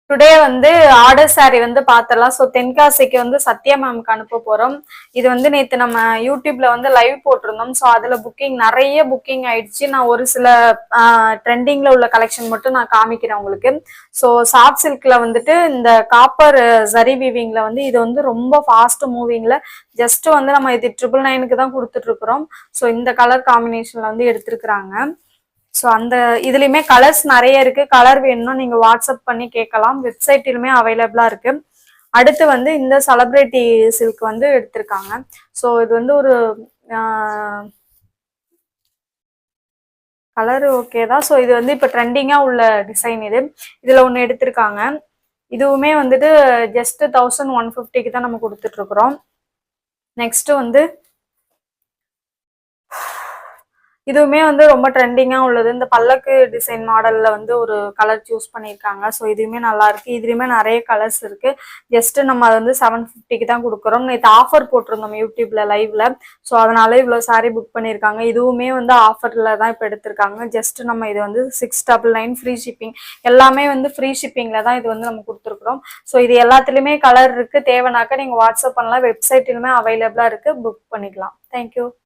Today வந்து order sorry வந்து பாத்திரலாம். So தென்காசிக்கு வந்து சத்யா மேம்க்கு அனுப்ப போறோம். இது வந்து நேத்து நம்ம யூடியூப்ல வந்து லைவ் போட்டிருந்தோம். ஸோ அதுல நிறைய புக்கிங் ஆயிடுச்சு. நான் ஒரு சில ட்ரெண்டிங்ல உள்ள கலெக்ஷன் மட்டும் நான் காமிக்கிறேன் உங்களுக்கு. ஸோ சாஃப்ட் சில்க்ல வந்துட்டு இந்த காப்பர் ஜரி வீவிங்ல வந்து இது வந்து ரொம்ப ஃபாஸ்ட் மூவிங்ல ஜஸ்ட் வந்து நம்ம இது 999க்கு தான் கொடுத்துட்டு இருக்கிறோம். ஸோ இந்த கலர் காம்பினேஷன்ல வந்து எடுத்திருக்கிறாங்க. ஸோ அந்த இதுலயுமே கலர்ஸ் நிறைய இருக்கு. கலர் வேணும்னா நீங்க வாட்ஸ்அப் பண்ணி கேட்கலாம். வெப்சைட்டிலுமே அவைலபிளா இருக்கு. அடுத்து வந்து இந்த செலிபிரிட்டி சில்க் வந்து எடுத்திருக்காங்க. ஸோ இது வந்து ஒரு கலர் ஓகே தான். ஸோ இது வந்து இப்போ ட்ரெண்டிங்கா உள்ள டிசைன். இதுல ஒன்று எடுத்திருக்காங்க. இதுவுமே வந்துட்டு ஜஸ்ட் 1150க்கு தான் நம்ம கொடுத்துட்டு இருக்கிறோம். நெக்ஸ்ட் வந்து இதுவுமே வந்து ரொம்ப ட்ரெண்டிங்கா உள்ளது. இந்த பல்லக்கு டிசைன் மாடல்ல வந்து ஒரு கலர் சூஸ் பண்ணியிருக்காங்க. ஸோ இதுவுமே நல்லா இருக்கு. இதுலயுமே நிறைய கலர்ஸ் இருக்கு. ஜஸ்ட் நம்ம அதை வந்து 750க்கு தான் கொடுக்குறோம். நேற்று ஆஃபர் போட்டிருந்தோம் யூடியூப்ல லைவ்ல. ஸோ அதனால இவ்வளவு சாரி புக் பண்ணியிருக்காங்க. இதுவுமே வந்து ஆஃபர்ல தான் இப்போ எடுத்திருக்காங்க. ஜஸ்ட் நம்ம இது வந்து 699 ஃப்ரீ ஷிப்பிங். எல்லாமே வந்து ஃப்ரீ ஷிப்பிங்ல தான் இது வந்து நம்ம கொடுத்துருக்குறோம். ஸோ இது எல்லாத்துலயுமே கலர் இருக்கு. தேவைனாக்க நீங்க வாட்ஸ்அப் பண்ணலாம். வெப்சைட்டிலுமே அவைலபிளா இருக்கு. புக் பண்ணிக்கலாம். தேங்க்யூ.